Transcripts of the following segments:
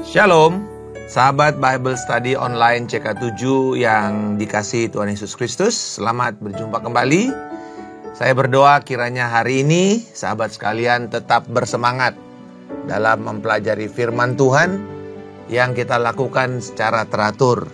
Shalom, sahabat Bible Study Online CK7 yang dikasihi Tuhan Yesus Kristus. Selamat berjumpa kembali. Saya berdoa kiranya hari ini sahabat sekalian tetap bersemangat dalam mempelajari firman Tuhan yang kita lakukan secara teratur.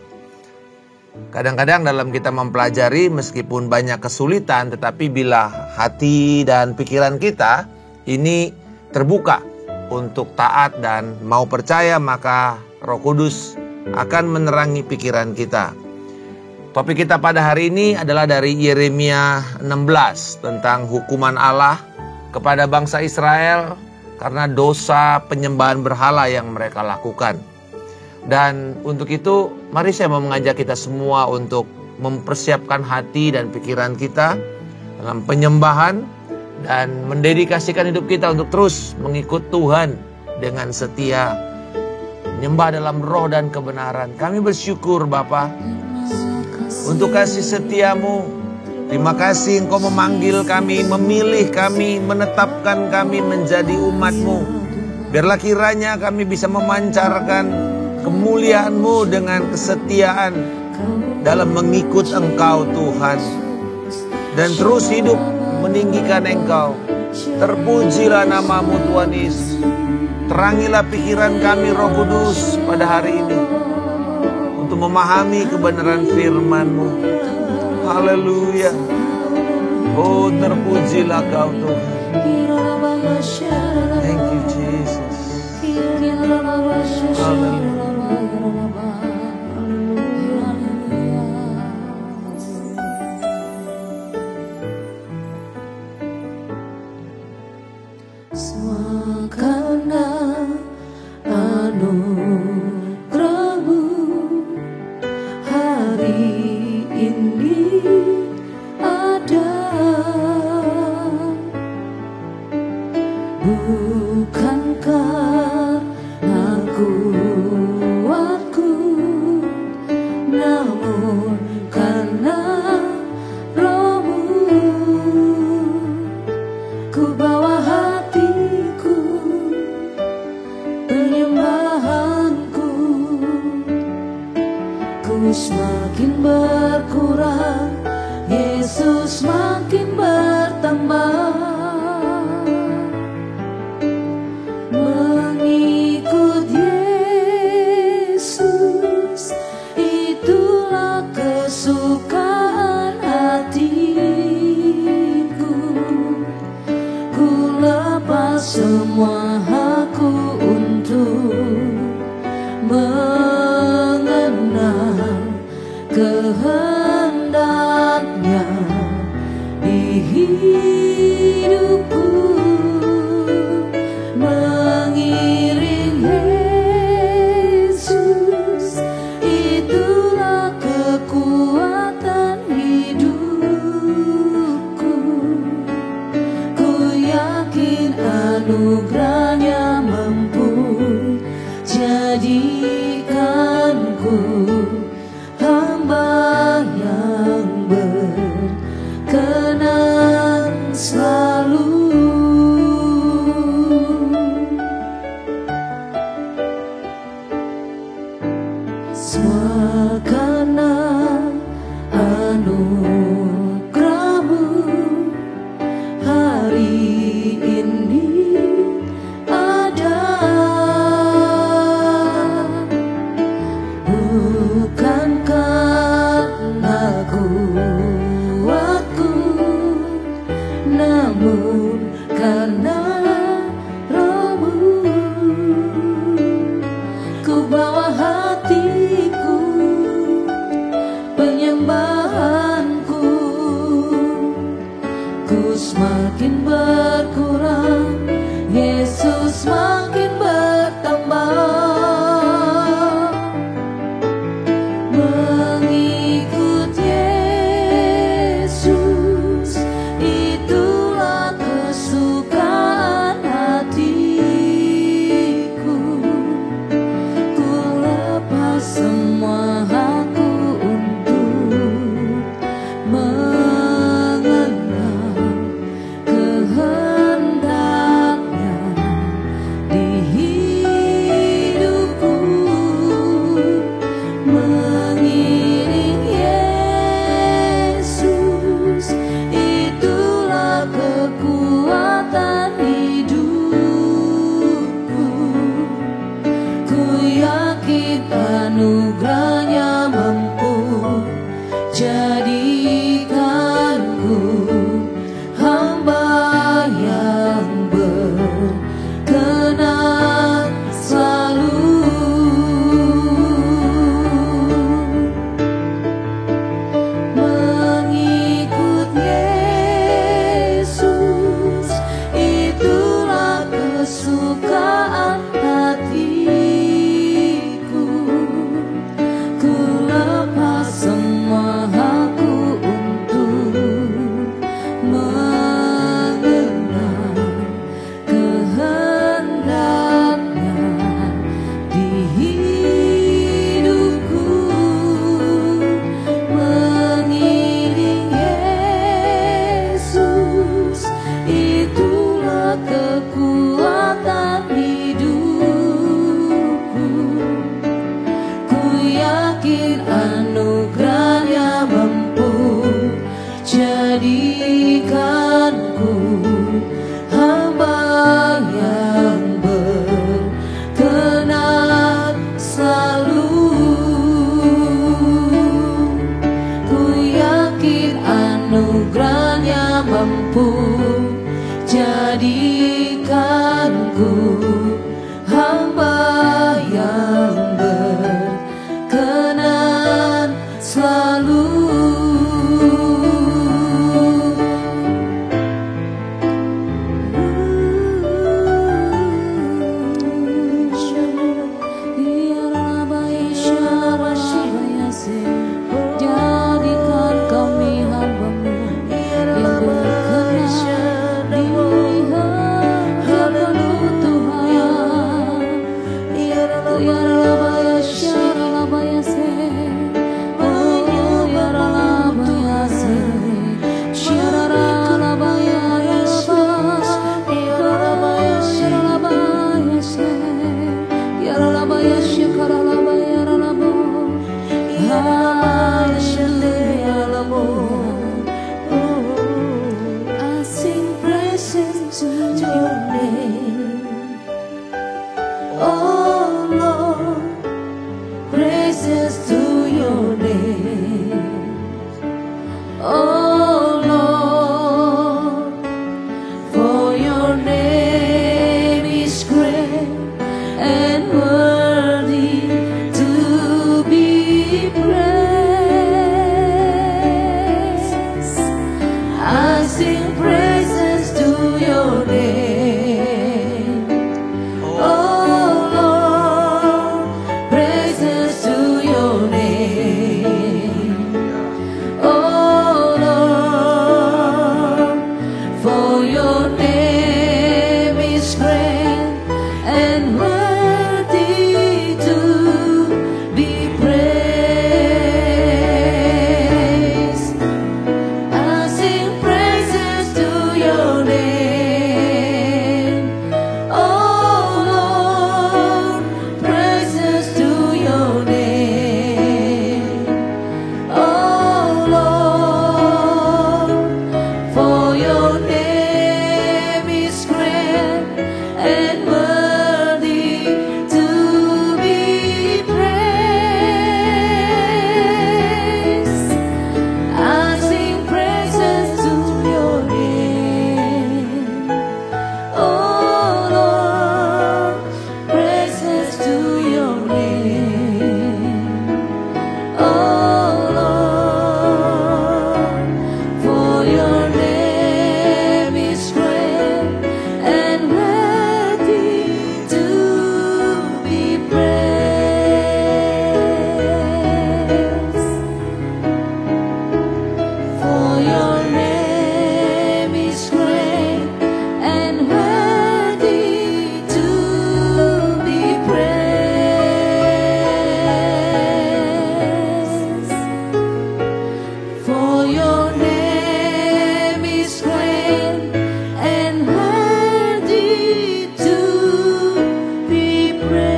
Kadang-kadang dalam kita mempelajari meskipun banyak kesulitan, tetapi bila hati dan pikiran kita ini terbuka untuk taat dan mau percaya, maka Roh Kudus akan menerangi pikiran kita. Topik kita pada hari ini adalah dari Yeremia 16 tentang hukuman Allah kepada bangsa Israel karena dosa penyembahan berhala yang mereka lakukan. Dan untuk itu, mari saya mau mengajak kita semua untuk mempersiapkan hati dan pikiran kita dalam penyembahan dan mendedikasikan hidup kita untuk terus mengikut Tuhan dengan setia, menyembah dalam roh dan kebenaran. Kami bersyukur Bapa untuk kasih setiamu. Terima kasih Engkau memanggil kami, memilih kami, menetapkan kami menjadi umat-Mu. Biarlah kiranya kami bisa memancarkan kemuliaan-Mu dengan kesetiaan dalam mengikut Engkau Tuhan, dan terus hidup meninggikan Engkau. Terpujilah nama-Mu Tuhan Yesus. Terangilah pikiran kami Roh Kudus pada hari ini untuk memahami kebenaran firman-Mu. Haleluya. Oh, terpujilah Kau Tuhan. Thank you Jesus. Haleluya. Semakin berkurang, Yesus semakin bertambah. Mengikut Yesus, itulah kesukaan hatiku. Ku lepas semua hakku untuk mengenal kehendaknya Oh Lord, praises to your name. Oh Lord, for your name is great and worthy to be praised. I sing praises to your name. Oh Lord, praises to your name. Oh Lord, for your name is great and worthy to be praised. I sing praises to your name. Oh Lord, praises to your name. Oh Lord, for your name is great and worthy to be praised. I sing praises to your name. Oh Lord, praises to your name. Oh Lord, for your name is great and worthy to be praised. For your name is great and worthy to be praised. For your name is great and worthy to be praised.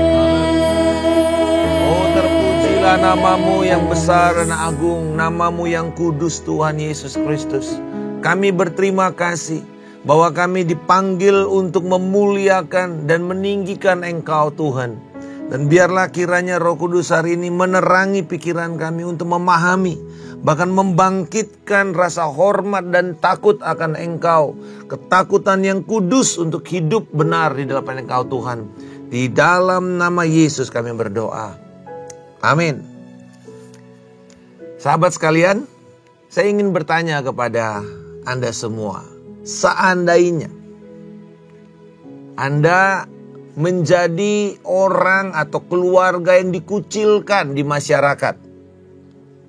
Oh, terpujilah namamu yang besar dan agung, namamu yang kudus Tuhan Yesus Kristus. Kami berterima kasih bahwa kami dipanggil untuk memuliakan dan meninggikan Engkau Tuhan. Dan biarlah kiranya Roh Kudus hari ini menerangi pikiran kami untuk memahami, bahkan membangkitkan rasa hormat dan takut akan Engkau. Ketakutan yang kudus untuk hidup benar di dalam Engkau Tuhan. Di dalam nama Yesus kami berdoa. Amin. Sahabat sekalian, saya ingin bertanya kepada Anda semua. Seandainya Anda menjadi orang atau keluarga yang dikucilkan di masyarakat,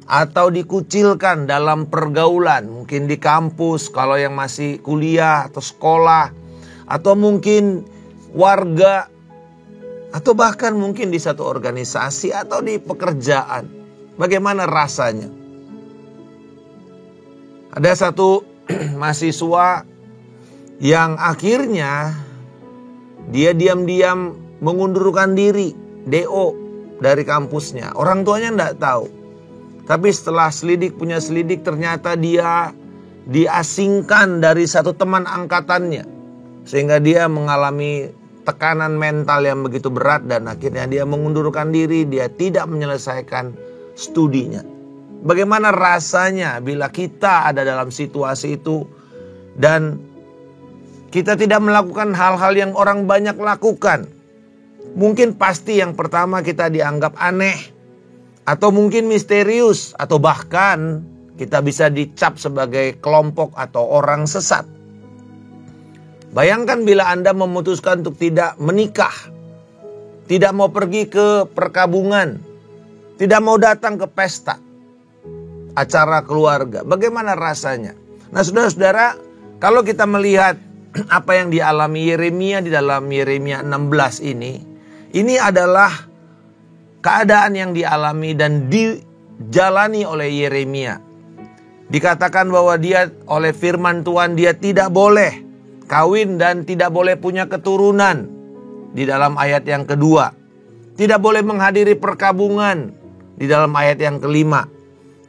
atau dikucilkan dalam pergaulan, mungkin di kampus kalau yang masih kuliah atau sekolah, atau mungkin warga, atau bahkan mungkin di satu organisasi atau di pekerjaan. Bagaimana rasanya? Ada satu mahasiswa yang akhirnya dia diam-diam mengundurkan diri, DO dari kampusnya. Orang tuanya enggak tahu. Tapi setelah punya selidik ternyata dia diasingkan dari satu teman angkatannya. Sehingga dia mengalami tekanan mental yang begitu berat dan akhirnya dia mengundurkan diri, dia tidak menyelesaikan studinya. Bagaimana rasanya bila kita ada dalam situasi itu dan kita tidak melakukan hal-hal yang orang banyak lakukan? Mungkin pasti yang pertama kita dianggap aneh, atau mungkin misterius, atau bahkan kita bisa dicap sebagai kelompok atau orang sesat. Bayangkan bila Anda memutuskan untuk tidak menikah, tidak mau pergi ke perkabungan, tidak mau datang ke pesta, acara keluarga. Bagaimana rasanya? Nah saudara-saudara, kalau kita melihat apa yang dialami Yeremia di dalam Yeremia 16 ini adalah keadaan yang dialami dan dijalani oleh Yeremia. Dikatakan bahwa dia oleh firman Tuhan dia tidak boleh kawin dan tidak boleh punya keturunan. Di dalam ayat yang kedua. Tidak boleh menghadiri perkabungan. Di dalam ayat yang kelima.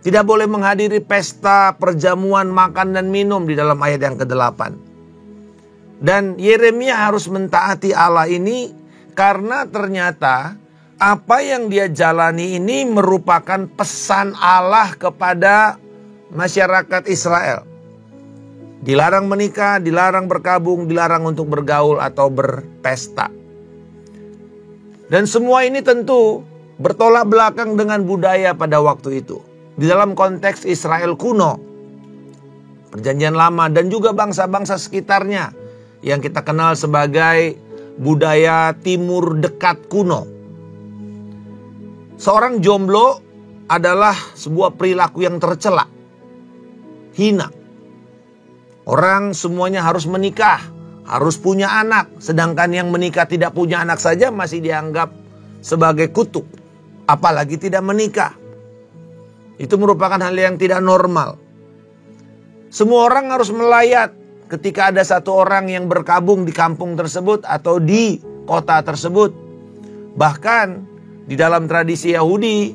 Tidak boleh menghadiri pesta, perjamuan, makan dan minum. Di dalam ayat yang ke-8. Dan Yeremia harus mentaati Allah ini Karena ternyata apa yang dia jalani ini merupakan pesan Allah kepada masyarakat Israel. Dilarang menikah, dilarang berkabung, dilarang untuk bergaul atau berpesta. Dan semua ini tentu bertolak belakang dengan budaya pada waktu itu. Di dalam konteks Israel kuno, Perjanjian Lama, dan juga bangsa-bangsa sekitarnya yang kita kenal sebagai budaya Timur Dekat kuno. Seorang jomblo adalah sebuah perilaku yang tercela, hina. Orang semuanya harus menikah, harus punya anak. Sedangkan yang menikah tidak punya anak saja masih dianggap sebagai kutuk. Apalagi tidak menikah. Itu merupakan hal yang tidak normal. Semua orang harus melayat ketika ada satu orang yang berkabung di kampung tersebut atau di kota tersebut. Bahkan di dalam tradisi Yahudi,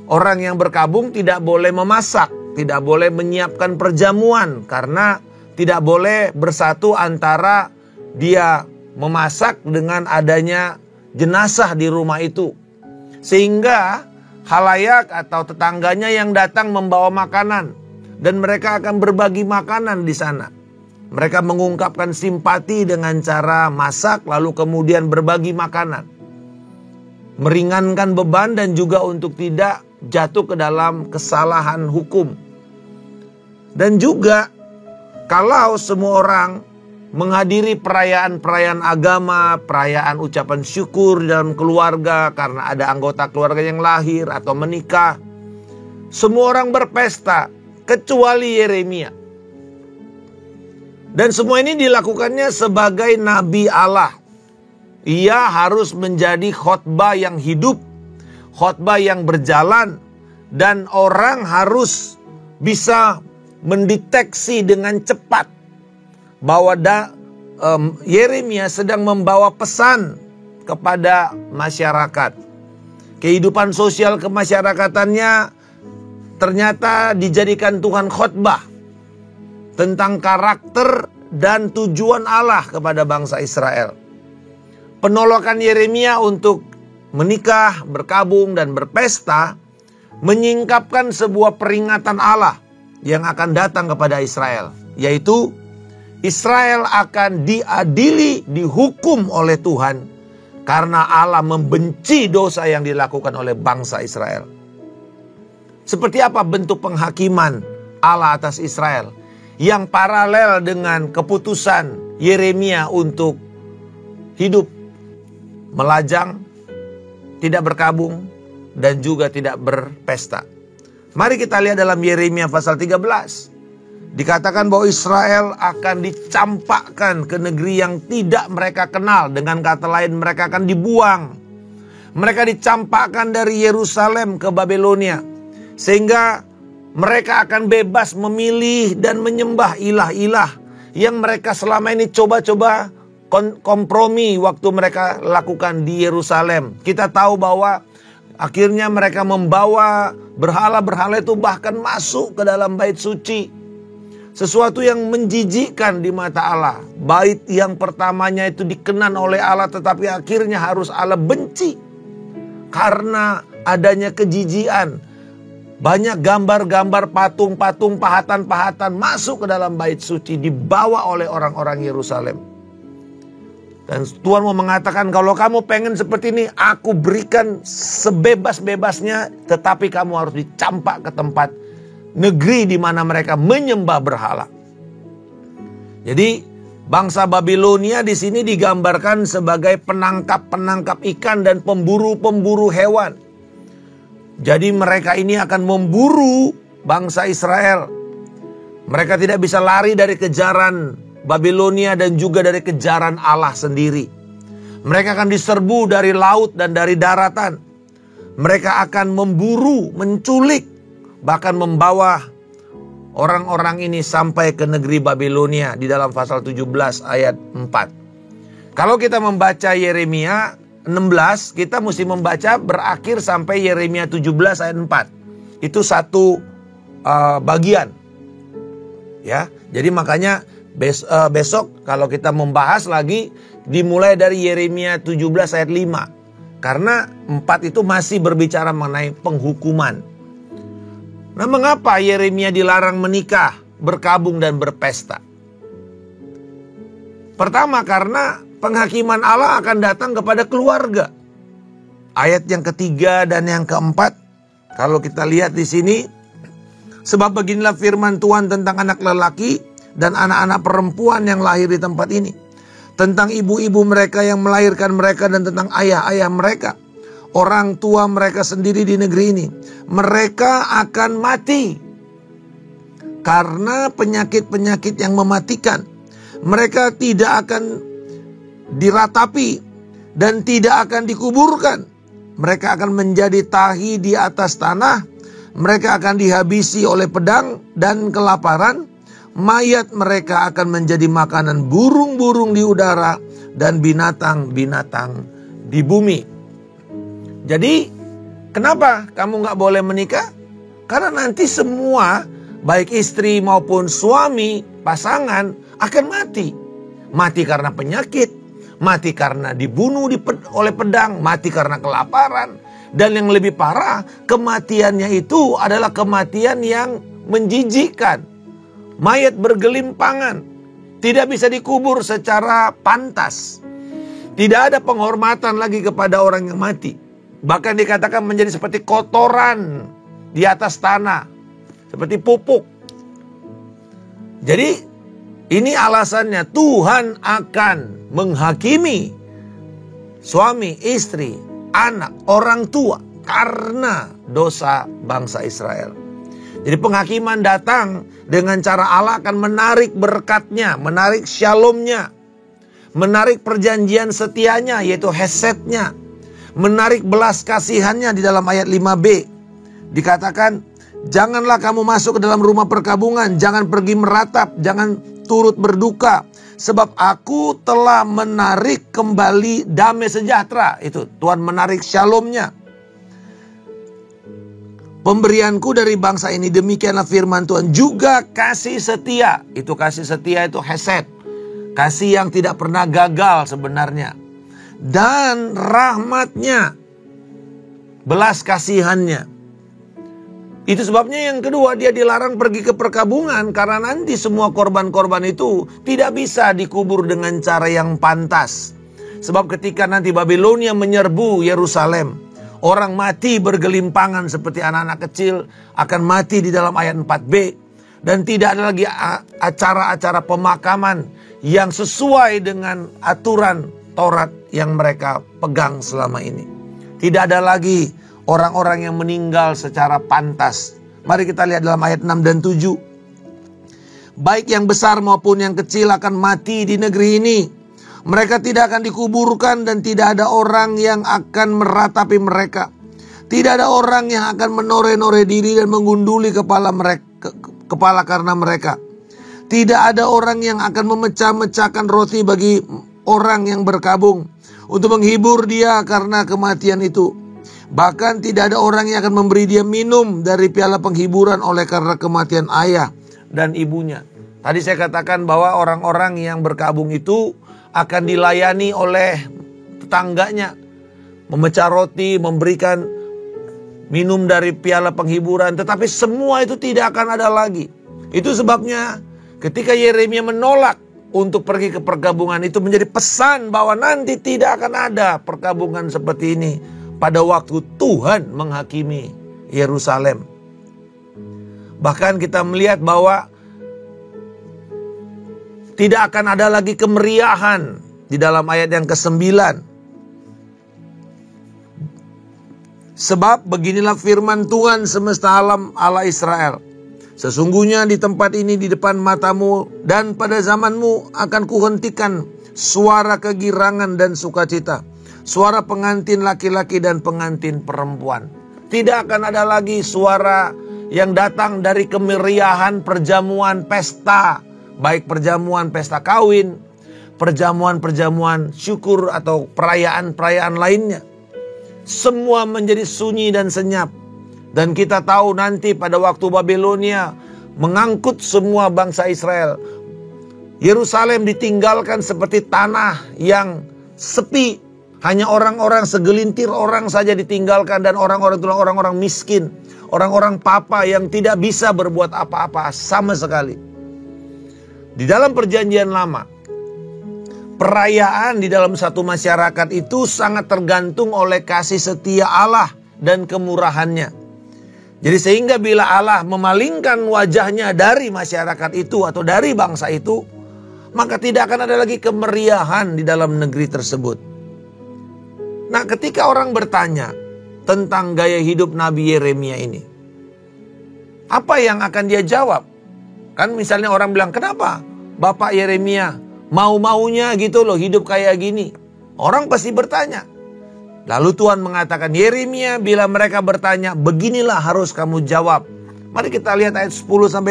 orang yang berkabung tidak boleh memasak, tidak boleh menyiapkan perjamuan, karena tidak boleh bersatu antara dia memasak dengan adanya jenazah di rumah itu. Sehingga halayak atau tetangganya yang datang membawa makanan, dan mereka akan berbagi makanan di sana. Mereka mengungkapkan simpati dengan cara masak lalu kemudian berbagi makanan. Meringankan beban dan juga untuk tidak jatuh ke dalam kesalahan hukum. Dan juga kalau semua orang menghadiri perayaan-perayaan agama, perayaan ucapan syukur di dalam keluarga karena ada anggota keluarga yang lahir atau menikah, semua orang berpesta kecuali Yeremia. Dan semua ini dilakukannya sebagai nabi Allah. Ia harus menjadi khotbah yang hidup, khotbah yang berjalan, dan orang harus bisa mendeteksi dengan cepat bahwa Yeremia sedang membawa pesan kepada masyarakat. Kehidupan sosial kemasyarakatannya ternyata dijadikan Tuhan khotbah tentang karakter dan tujuan Allah kepada bangsa Israel. Penolakan Yeremia untuk menikah, berkabung, dan berpesta menyingkapkan sebuah peringatan Allah yang akan datang kepada Israel, yaitu Israel akan diadili, dihukum oleh Tuhan karena Allah membenci dosa yang dilakukan oleh bangsa Israel. Seperti apa bentuk penghakiman Allah atas Israel yang paralel dengan keputusan Yeremia untuk hidup, melajang, tidak berkabung, dan juga tidak berpesta. Mari kita lihat dalam Yeremia pasal 13. Dikatakan bahwa Israel akan dicampakkan ke negeri yang tidak mereka kenal. Dengan kata lain, mereka akan dibuang. Mereka dicampakkan dari Yerusalem ke Babilonia. Sehingga mereka akan bebas memilih dan menyembah ilah-ilah yang mereka selama ini coba-coba kompromi waktu mereka lakukan di Yerusalem. Kita tahu bahwa akhirnya mereka membawa berhala-berhala itu bahkan masuk ke dalam bait suci. Sesuatu yang menjijikkan di mata Allah. Bait yang pertamanya itu dikenan oleh Allah, tetapi akhirnya harus Allah benci karena adanya kejijian. Banyak gambar-gambar patung-patung, pahatan-pahatan masuk ke dalam bait suci, dibawa oleh orang-orang Yerusalem. Dan Tuhan mau mengatakan, kalau kamu pengen seperti ini, aku berikan sebebas-bebasnya, tetapi kamu harus dicampak ke tempat negeri di mana mereka menyembah berhala. Jadi bangsa Babilonia di sini digambarkan sebagai penangkap-penangkap ikan dan pemburu-pemburu hewan. Jadi mereka ini akan memburu bangsa Israel. Mereka tidak bisa lari dari kejaran Babilonia dan juga dari kejaran Allah sendiri. Mereka akan diserbu dari laut dan dari daratan. Mereka akan memburu, menculik, bahkan membawa orang-orang ini sampai ke negeri Babilonia di dalam pasal 17 ayat 4. Kalau kita membaca Yeremia 16, kita mesti membaca berakhir sampai Yeremia 17 ayat 4. Itu satu bagian. Ya, jadi makanya Besok kalau kita membahas lagi dimulai dari Yeremia 17 ayat 5. Karena 4 itu masih berbicara mengenai penghukuman. Nah, mengapa Yeremia dilarang menikah, berkabung dan berpesta? Pertama, karena penghakiman Allah akan datang kepada keluarga. Ayat yang ketiga dan yang keempat, kalau kita lihat di sini, sebab beginilah firman Tuhan tentang anak lelaki dan anak-anak perempuan yang lahir di tempat ini, tentang ibu-ibu mereka yang melahirkan mereka dan tentang ayah-ayah mereka, orang tua mereka sendiri di negeri ini. Mereka akan mati karena penyakit-penyakit yang mematikan. Mereka tidak akan diratapi dan tidak akan dikuburkan. Mereka akan menjadi tahi di atas tanah. Mereka akan dihabisi oleh pedang dan kelaparan. Mayat mereka akan menjadi makanan burung-burung di udara dan binatang-binatang di bumi. Jadi, kenapa kamu gak boleh menikah? Karena nanti semua, baik istri maupun suami, pasangan, akan mati. Mati karena penyakit. Mati karena dibunuh oleh pedang, mati karena kelaparan. Dan yang lebih parah, kematiannya itu adalah kematian yang menjijikkan. Mayat bergelimpangan, tidak bisa dikubur secara pantas. Tidak ada penghormatan lagi kepada orang yang mati. Bahkan dikatakan menjadi seperti kotoran di atas tanah, seperti pupuk. Jadi ini alasannya Tuhan akan menghakimi suami, istri, anak, orang tua karena dosa bangsa Israel. Jadi penghakiman datang dengan cara Allah akan menarik berkatnya, menarik shalomnya, menarik perjanjian setianya yaitu hesetnya, menarik belas kasihannya di dalam ayat 5b. Dikatakan, janganlah kamu masuk ke dalam rumah perkabungan, jangan pergi meratap, jangan turut berduka, sebab aku telah menarik kembali damai sejahtera. Itu Tuhan menarik shalomnya. Pemberianku dari bangsa ini, demikianlah firman Tuhan, juga kasih setia. Itu kasih setia itu hesed, kasih yang tidak pernah gagal sebenarnya. Dan rahmatnya, belas kasihannya. Itu sebabnya yang kedua dia dilarang pergi ke perkabungan. Karena nanti semua korban-korban itu tidak bisa dikubur dengan cara yang pantas. Sebab ketika nanti Babilonia menyerbu Yerusalem, orang mati bergelimpangan seperti anak-anak kecil akan mati di dalam ayat 4b. Dan tidak ada lagi acara-acara pemakaman yang sesuai dengan aturan Taurat yang mereka pegang selama ini. Tidak ada lagi orang-orang yang meninggal secara pantas. Mari kita lihat dalam ayat 6 dan 7. Baik yang besar maupun yang kecil akan mati di negeri ini. Mereka tidak akan dikuburkan dan tidak ada orang yang akan meratapi mereka. Tidak ada orang yang akan menore-nore diri dan menggunduli kepala karena mereka. Tidak ada orang yang akan memecah-mecahkan roti bagi orang yang berkabung untuk menghibur dia karena kematian itu. Bahkan tidak ada orang yang akan memberi dia minum dari piala penghiburan oleh karena kematian ayah dan ibunya. Tadi saya katakan bahwa orang-orang yang berkabung itu akan dilayani oleh tetangganya, memecah roti, memberikan minum dari piala penghiburan. Tetapi semua itu tidak akan ada lagi. Itu sebabnya ketika Yeremia menolak untuk pergi ke perkabungan, itu menjadi pesan bahwa nanti tidak akan ada perkabungan seperti ini pada waktu Tuhan menghakimi Yerusalem. Bahkan kita melihat bahwa tidak akan ada lagi kemeriahan di dalam ayat yang ke-9. Sebab beginilah firman Tuhan semesta alam, Allah Israel. Sesungguhnya di tempat ini di depan matamu dan pada zamanmu akan kuhentikan suara kegirangan dan sukacita, suara pengantin laki-laki dan pengantin perempuan. Tidak akan ada lagi suara yang datang dari kemeriahan perjamuan pesta, baik perjamuan pesta kawin, perjamuan-perjamuan syukur atau perayaan-perayaan lainnya. Semua menjadi sunyi dan senyap. Dan kita tahu nanti pada waktu Babilonia mengangkut semua bangsa Israel, Yerusalem ditinggalkan seperti tanah yang sepi. Hanya orang-orang segelintir orang saja ditinggalkan, dan orang-orang itulah orang-orang miskin, orang-orang papa yang tidak bisa berbuat apa-apa sama sekali. Di dalam perjanjian lama, perayaan di dalam satu masyarakat itu sangat tergantung oleh kasih setia Allah dan kemurahannya. Jadi sehingga bila Allah memalingkan wajahnya dari masyarakat itu atau dari bangsa itu, maka tidak akan ada lagi kemeriahan di dalam negeri tersebut. Nah, ketika orang bertanya tentang gaya hidup Nabi Yeremia ini, apa yang akan dia jawab? Kan misalnya orang bilang, kenapa Bapak Yeremia mau-maunya gitu loh hidup kayak gini? Orang pasti bertanya. Lalu Tuhan mengatakan, Yeremia, bila mereka bertanya, beginilah harus kamu jawab. Mari kita lihat ayat 10-12.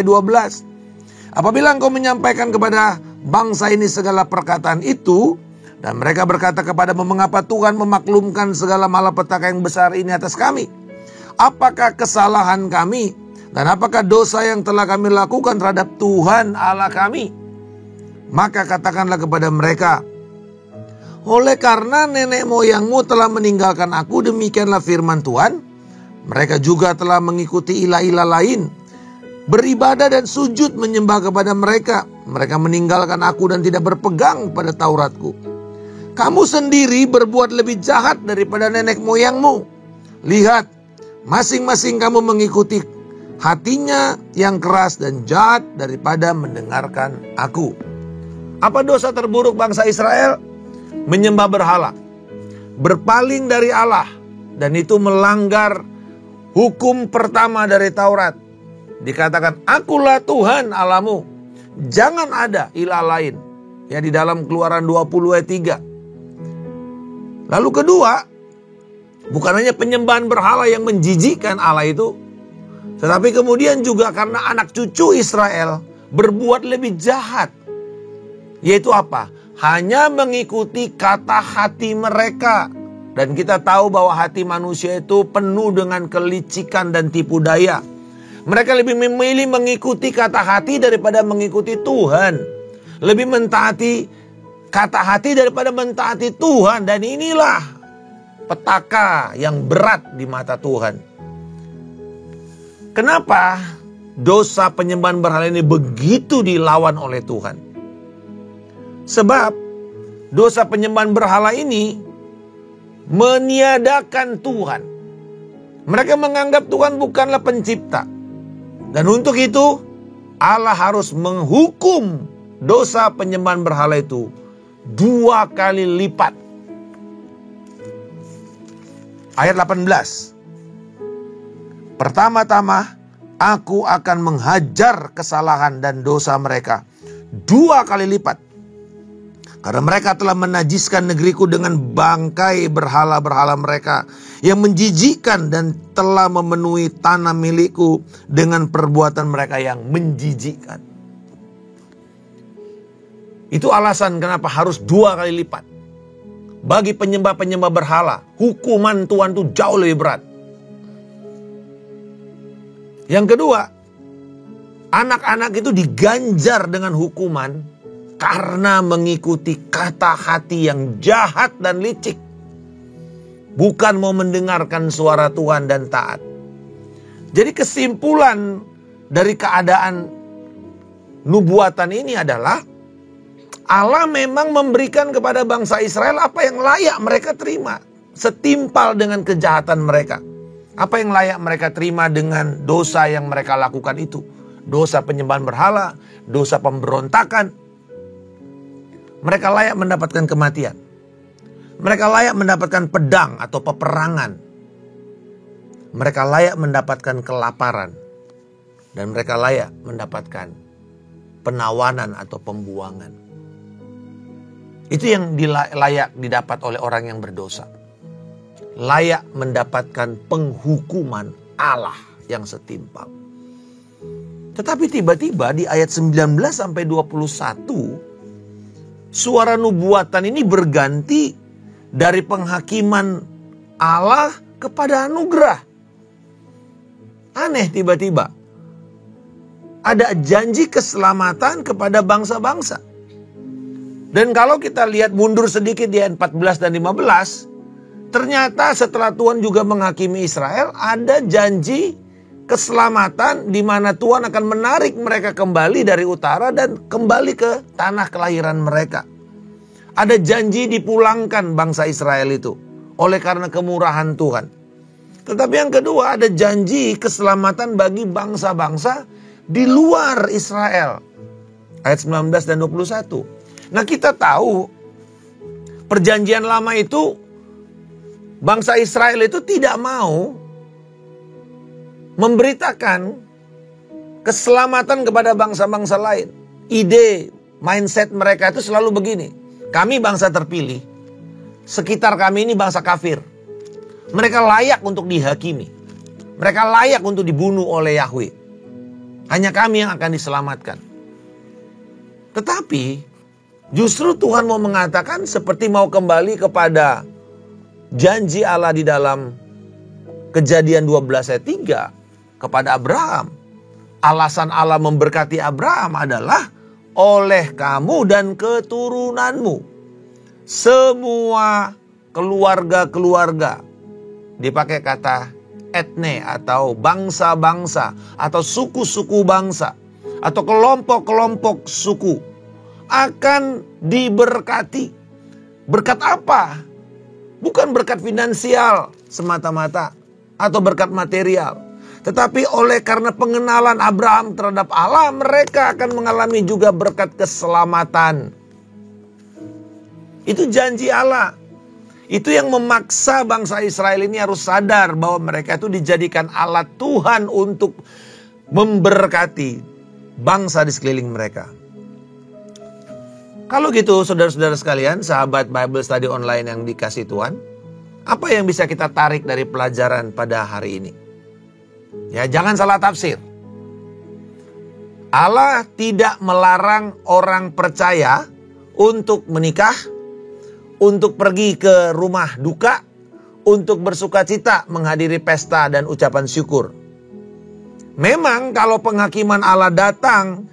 Apabila engkau menyampaikan kepada bangsa ini segala perkataan itu, dan mereka berkata kepadamu, mengapa Tuhan memaklumkan segala malapetaka yang besar ini atas kami? Apakah kesalahan kami? Dan apakah dosa yang telah kami lakukan terhadap Tuhan Allah kami? Maka katakanlah kepada mereka, oleh karena nenek moyangmu telah meninggalkan aku, demikianlah firman Tuhan, mereka juga telah mengikuti ilah-ilah lain, beribadah dan sujud menyembah kepada mereka. Mereka meninggalkan aku dan tidak berpegang pada Tauratku. Kamu sendiri berbuat lebih jahat daripada nenek moyangmu. Lihat, masing-masing kamu mengikuti hatinya yang keras dan jahat daripada mendengarkan aku. Apa dosa terburuk bangsa Israel? Menyembah berhala, berpaling dari Allah, dan itu melanggar hukum pertama dari Taurat. Dikatakan, akulah Tuhan Allahmu, jangan ada ilah lain. Ya, di dalam Keluaran 20 ayat 3. Lalu kedua, bukan hanya penyembahan berhala yang menjijikkan Allah itu, tetapi kemudian juga karena anak cucu Israel berbuat lebih jahat. Yaitu apa? Hanya mengikuti kata hati mereka. Dan kita tahu bahwa hati manusia itu penuh dengan kelicikan dan tipu daya. Mereka lebih memilih mengikuti kata hati daripada mengikuti Tuhan. Lebih mentaati kata hati daripada mentaati Tuhan. Dan inilah petaka yang berat di mata Tuhan. Kenapa dosa penyembahan berhala ini begitu dilawan oleh Tuhan? Sebab dosa penyembahan berhala ini meniadakan Tuhan. Mereka menganggap Tuhan bukanlah pencipta. Dan untuk itu Allah harus menghukum dosa penyembahan berhala itu 2 kali lipat. Ayat 18. Pertama-tama aku akan menghajar kesalahan dan dosa mereka 2 kali lipat. Karena mereka telah menajiskan negeriku dengan bangkai berhala-berhala mereka yang menjijikkan, dan telah memenuhi tanah milikku dengan perbuatan mereka yang menjijikkan. Itu alasan kenapa harus 2 kali lipat. Bagi penyembah-penyembah berhala, hukuman Tuhan itu jauh lebih berat. Yang kedua, anak-anak itu diganjar dengan hukuman karena mengikuti kata hati yang jahat dan licik. Bukan mau mendengarkan suara Tuhan dan taat. Jadi kesimpulan dari keadaan nubuatan ini adalah Allah memang memberikan kepada bangsa Israel apa yang layak mereka terima. Setimpal dengan kejahatan mereka. Apa yang layak mereka terima dengan dosa yang mereka lakukan itu. Dosa penyembahan berhala, dosa pemberontakan. Mereka layak mendapatkan kematian. Mereka layak mendapatkan pedang atau peperangan. Mereka layak mendapatkan kelaparan. Dan mereka layak mendapatkan penawanan atau pembuangan. Itu yang layak didapat oleh orang yang berdosa. Layak mendapatkan penghukuman Allah yang setimpal. Tetapi tiba-tiba di ayat 19 sampai 21, suara nubuatan ini berganti dari penghakiman Allah kepada anugerah. Aneh tiba-tiba. Ada janji keselamatan kepada bangsa-bangsa. Dan kalau kita lihat mundur sedikit di ayat 14 dan 15, ternyata setelah Tuhan juga menghakimi Israel, ada janji keselamatan di mana Tuhan akan menarik mereka kembali dari utara dan kembali ke tanah kelahiran mereka. Ada janji dipulangkan bangsa Israel itu oleh karena kemurahan Tuhan. Tetapi yang kedua, ada janji keselamatan bagi bangsa-bangsa di luar Israel. Ayat 19 dan 21. Nah, kita tahu perjanjian lama itu bangsa Israel itu tidak mau memberitakan keselamatan kepada bangsa-bangsa lain. Ide, mindset mereka itu selalu begini. Kami bangsa terpilih, sekitar kami ini bangsa kafir. Mereka layak untuk dihakimi. Mereka layak untuk dibunuh oleh Yahweh. Hanya kami yang akan diselamatkan. Tetapi justru Tuhan mau mengatakan seperti mau kembali kepada janji Allah di dalam Kejadian 12 ayat 3 kepada Abraham. Alasan Allah memberkati Abraham adalah oleh kamu dan keturunanmu semua keluarga-keluarga. Dipakai kata etne atau bangsa-bangsa atau suku-suku bangsa atau kelompok-kelompok suku akan diberkati. Berkat apa? Bukan berkat finansial semata-mata atau berkat material. Tetapi oleh karena pengenalan Abraham terhadap Allah, mereka akan mengalami juga berkat keselamatan. Itu janji Allah. Itu yang memaksa bangsa Israel ini harus sadar bahwa mereka itu dijadikan alat Tuhan untuk memberkati bangsa di sekeliling mereka. Kalau gitu, saudara-saudara sekalian, sahabat Bible Study Online yang dikasih Tuhan, apa yang bisa kita tarik dari pelajaran pada hari ini? Ya, jangan salah tafsir. Allah tidak melarang orang percaya untuk menikah, untuk pergi ke rumah duka, untuk bersuka cita menghadiri pesta dan ucapan syukur. Memang kalau penghakiman Allah datang,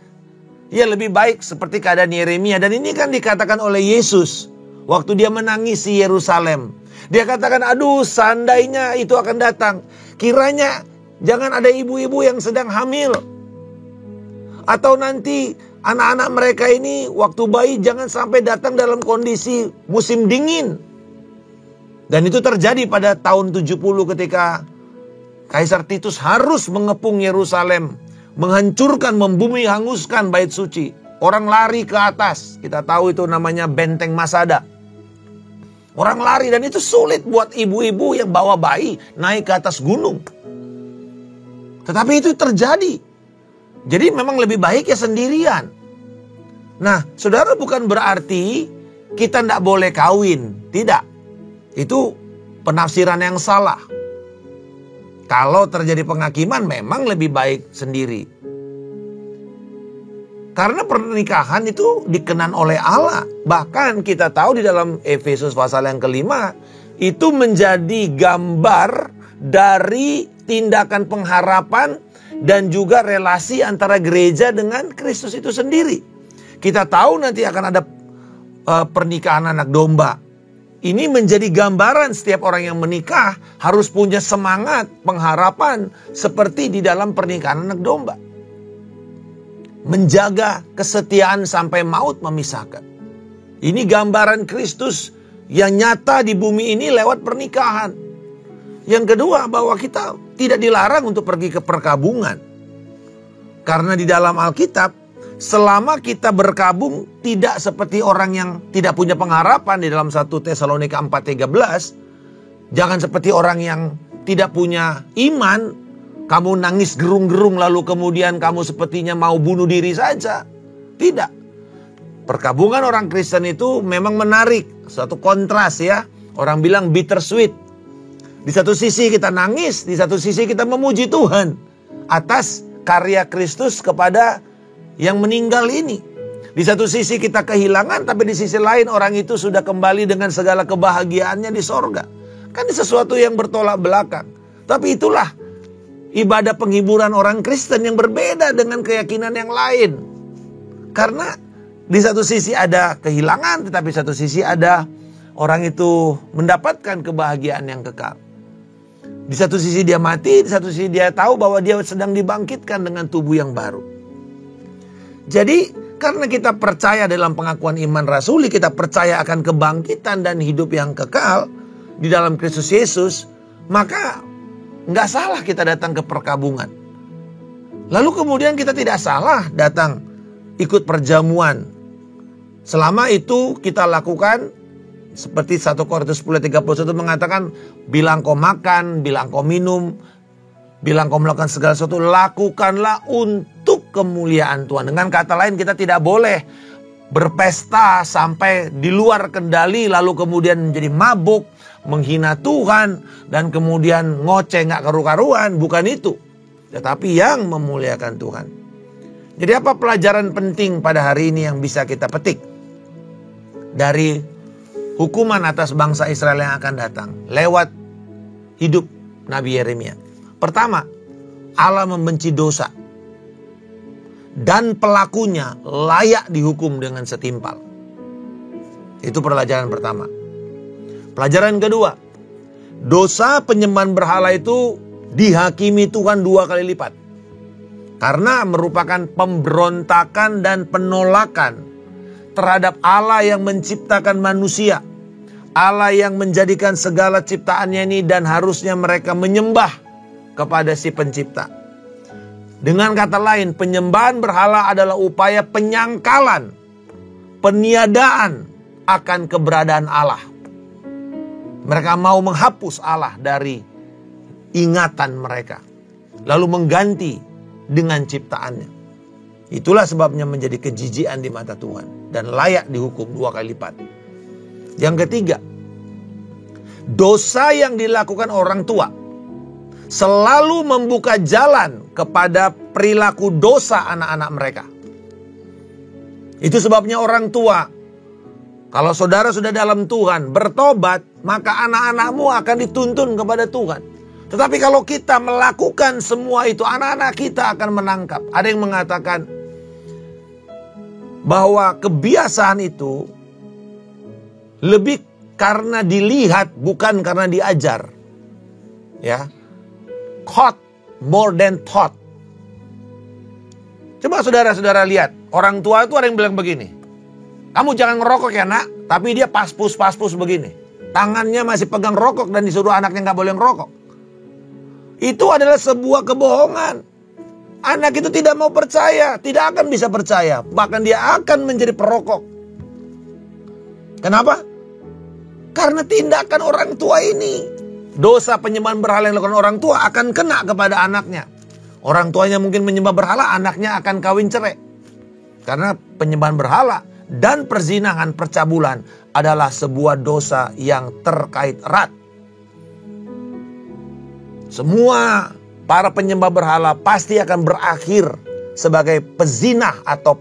ya lebih baik seperti keadaan Yeremia. Dan ini kan dikatakan oleh Yesus waktu dia menangisi Yerusalem. Dia katakan, aduh seandainya itu akan datang. Kiranya jangan ada ibu-ibu yang sedang hamil. Atau nanti anak-anak mereka ini waktu bayi jangan sampai datang dalam kondisi musim dingin. Dan itu terjadi pada tahun 70 ketika Kaisar Titus harus mengepung Yerusalem, menghancurkan, membumi, hanguskan bait suci. Orang lari ke atas. Kita tahu itu namanya benteng Masada. Orang lari dan itu sulit buat ibu-ibu yang bawa bayi naik ke atas gunung. Tetapi itu terjadi. Jadi memang lebih baik ya sendirian. Nah, saudara, bukan berarti kita tidak boleh kawin. Tidak. Itu penafsiran yang salah. Kalau terjadi penghakiman memang lebih baik sendiri. Karena pernikahan itu dikenan oleh Allah. Bahkan kita tahu di dalam Efesus pasal yang kelima, itu menjadi gambar dari tindakan pengharapan dan juga relasi antara gereja dengan Kristus itu sendiri. Kita tahu nanti akan ada pernikahan anak domba. Ini menjadi gambaran setiap orang yang menikah harus punya semangat pengharapan seperti di dalam pernikahan anak domba. Menjaga kesetiaan sampai maut memisahkan. Ini gambaran Kristus yang nyata di bumi ini lewat pernikahan. Yang kedua, bahwa kita tidak dilarang untuk pergi ke perkabungan. Karena di dalam Alkitab, selama kita berkabung tidak seperti orang yang tidak punya pengharapan di dalam 1 Tesalonika 4:13. Jangan seperti orang yang tidak punya iman, kamu nangis gerung-gerung lalu kemudian kamu sepertinya mau bunuh diri saja. Tidak. Perkabungan orang Kristen itu memang menarik, suatu kontras ya. Orang bilang bittersweet. Di satu sisi kita nangis, di satu sisi kita memuji Tuhan atas karya Kristus kepada yang meninggal ini. Di satu sisi kita kehilangan, tapi di sisi lain orang itu sudah kembali dengan segala kebahagiaannya di sorga. Kan sesuatu yang bertolak belakang. Tapi itulah ibadah penghiburan orang Kristen yang berbeda dengan keyakinan yang lain. Karena Di satu sisi ada kehilangan, tetapi satu sisi ada orang itu mendapatkan kebahagiaan yang kekal. Di satu sisi dia mati, di satu sisi dia tahu bahwa dia sedang dibangkitkan dengan tubuh yang baru. Jadi karena kita percaya dalam pengakuan iman rasuli, kita percaya akan kebangkitan dan hidup yang kekal di dalam Kristus Yesus, maka nggak salah kita datang ke perkabungan. Lalu kemudian kita tidak salah datang ikut perjamuan. Selama itu kita lakukan seperti 1 Korintus 10:31 mengatakan, bilang kau makan, bilang kau minum, bilang kau melakukan segala sesuatu, lakukanlah untuk kemuliaan Tuhan. Dengan kata lain, kita tidak boleh berpesta sampai di luar kendali, lalu kemudian menjadi mabuk, menghina Tuhan, dan kemudian ngoceh gak karu-karuan. Bukan itu, tetapi yang memuliakan Tuhan. Jadi apa pelajaran penting pada hari ini yang bisa kita petik dari hukuman atas bangsa Israel yang akan datang lewat hidup Nabi Yeremia? Pertama, Allah membenci dosa dan pelakunya layak dihukum dengan setimpal. Itu pelajaran pertama. Pelajaran kedua, dosa penyembahan berhala itu dihakimi Tuhan 2 kali lipat. Karena merupakan pemberontakan dan penolakan terhadap Allah yang menciptakan manusia. Allah yang menjadikan segala ciptaannya ini dan harusnya mereka menyembah kepada si pencipta. Dengan kata lain, penyembahan berhala adalah upaya penyangkalan, peniadaan akan keberadaan Allah. Mereka mau menghapus Allah dari ingatan mereka, lalu mengganti dengan ciptaannya. Itulah sebabnya menjadi kejijian di mata Tuhan dan layak dihukum 2 kali lipat. Yang ketiga, dosa yang dilakukan orang tua selalu membuka jalan kepada perilaku dosa anak-anak mereka. Itu sebabnya orang tua, kalau saudara sudah dalam Tuhan, bertobat, maka anak-anakmu akan dituntun kepada Tuhan. Tetapi kalau kita melakukan semua itu, anak-anak kita akan menangkap. Ada yang mengatakan bahwa kebiasaan itu lebih karena dilihat, bukan karena diajar. Ya, caught more than taught. Coba saudara-saudara lihat, orang tua itu ada yang bilang begini, kamu jangan ngerokok ya nak, tapi dia paspus begini. Tangannya masih pegang rokok dan disuruh anaknya gak boleh ngerokok. Itu adalah sebuah kebohongan. Anak itu tidak mau percaya, tidak akan bisa percaya. Bahkan dia akan menjadi perokok. Kenapa? Karena tindakan orang tua ini. Dosa penyembahan berhala yang dilakukan orang tua akan kena kepada anaknya. Orang tuanya mungkin menyembah berhala, anaknya akan kawin cerai. Karena penyembahan berhala dan perzinahan, percabulan adalah sebuah dosa yang terkait erat. Semua para penyembah berhala pasti akan berakhir sebagai pezinah atau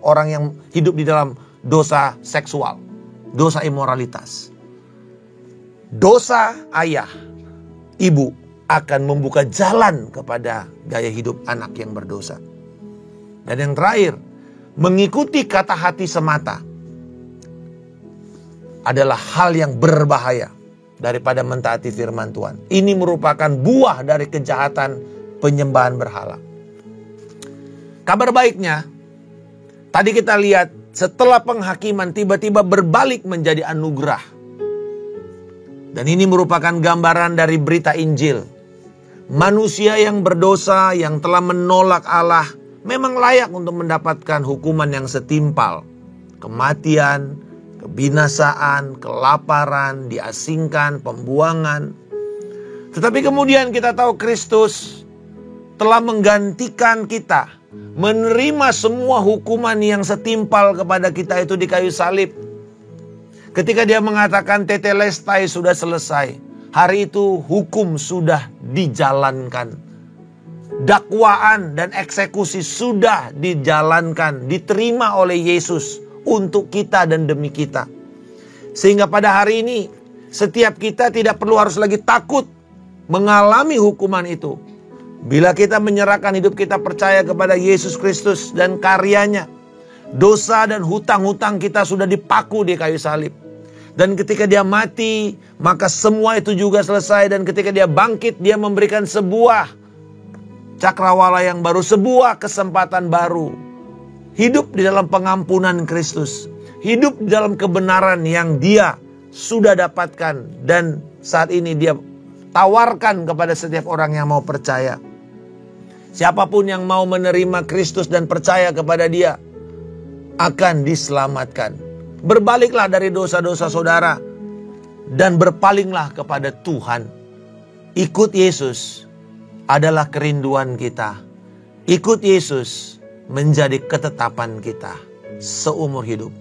orang yang hidup di dalam dosa seksual, dosa imoralitas. Dosa ayah, ibu akan membuka jalan kepada gaya hidup anak yang berdosa. Dan yang terakhir, mengikuti kata hati semata adalah hal yang berbahaya daripada mentaati firman Tuhan. Ini merupakan buah dari kejahatan penyembahan berhala. Kabar baiknya, tadi kita lihat setelah penghakiman tiba-tiba berbalik menjadi anugerah. Dan ini merupakan gambaran dari berita Injil. Manusia yang berdosa, yang telah menolak Allah, memang layak untuk mendapatkan hukuman yang setimpal. Kematian, kebinasaan, kelaparan, diasingkan, pembuangan. Tetapi kemudian kita tahu Kristus telah menggantikan kita, menerima semua hukuman yang setimpal kepada kita itu di kayu salib. Ketika dia mengatakan tetelestai, sudah selesai, hari itu hukum sudah dijalankan. Dakwaan dan eksekusi sudah dijalankan, diterima oleh Yesus untuk kita dan demi kita. Sehingga pada hari ini setiap kita tidak perlu harus lagi takut mengalami hukuman itu. Bila kita menyerahkan hidup kita percaya kepada Yesus Kristus dan karyanya, Dosa dan hutang-hutang kita sudah dipaku di kayu salib. Dan ketika dia mati, maka semua itu juga selesai. Dan ketika dia bangkit, dia memberikan sebuah cakrawala yang baru, sebuah kesempatan baru. Hidup di dalam pengampunan Kristus. Hidup di dalam kebenaran yang dia sudah dapatkan. Dan saat ini dia tawarkan kepada setiap orang yang mau percaya. Siapapun yang mau menerima Kristus dan percaya kepada dia akan diselamatkan. Berbaliklah dari dosa-dosa saudara dan berpalinglah kepada Tuhan. Ikut Yesus adalah kerinduan kita. Ikut Yesus menjadi ketetapan kita seumur hidup.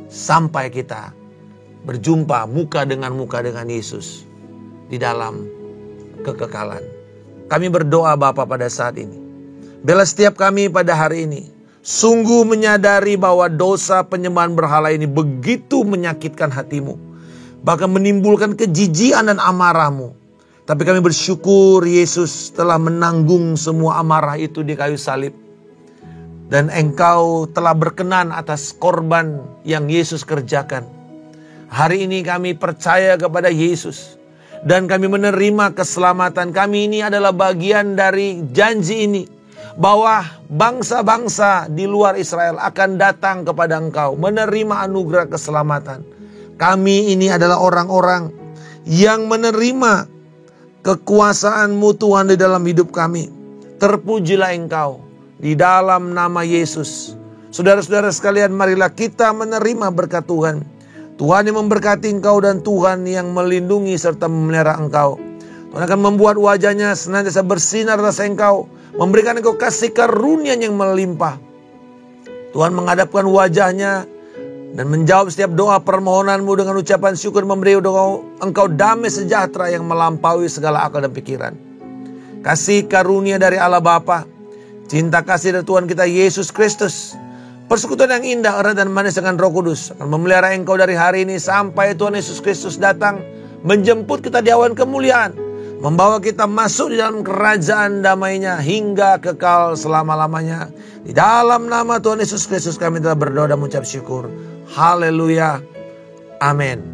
Sampai kita berjumpa muka dengan Yesus di dalam kekekalan. Kami berdoa Bapa pada saat ini. Bela setiap kami pada hari ini. Sungguh menyadari bahwa dosa penyembahan berhala ini begitu menyakitkan hatimu. Bahkan menimbulkan kejijian dan amarahmu. Tapi kami bersyukur Yesus telah menanggung semua amarah itu di kayu salib. Dan Engkau telah berkenan atas korban yang Yesus kerjakan. Hari ini kami percaya kepada Yesus. Dan kami menerima keselamatan. Kami ini adalah bagian dari janji ini. Bahwa bangsa-bangsa di luar Israel akan datang kepada Engkau. Menerima anugerah keselamatan. Kami ini adalah orang-orang yang menerima kekuasaan-Mu Tuhan di dalam hidup kami. Terpujilah Engkau di dalam nama Yesus. Saudara-saudara sekalian, marilah kita menerima berkat Tuhan. Tuhan yang memberkati engkau dan Tuhan yang melindungi serta memelihara engkau. Tuhan akan membuat wajahnya senantiasa bersinar atas engkau. Memberikan engkau kasih karunia yang melimpah. Tuhan menghadapkan wajahnya dan menjawab setiap doa permohonanmu dengan ucapan syukur, memberi engkau damai sejahtera yang melampaui segala akal dan pikiran. Kasih karunia dari Allah Bapa, cinta kasih dari Tuhan kita Yesus Kristus, persekutuan yang indah, erat dan manis dengan Roh Kudus akan memelihara engkau dari hari ini sampai Tuhan Yesus Kristus datang menjemput kita di awan kemuliaan, membawa kita masuk di dalam kerajaan damai-Nya hingga kekal selama-lamanya. Di dalam nama Tuhan Yesus Kristus kami telah berdoa dan mengucap syukur. Haleluya. Amin.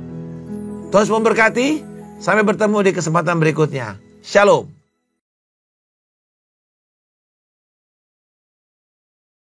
Tuhan memberkati. Sampai bertemu di kesempatan berikutnya. Shalom.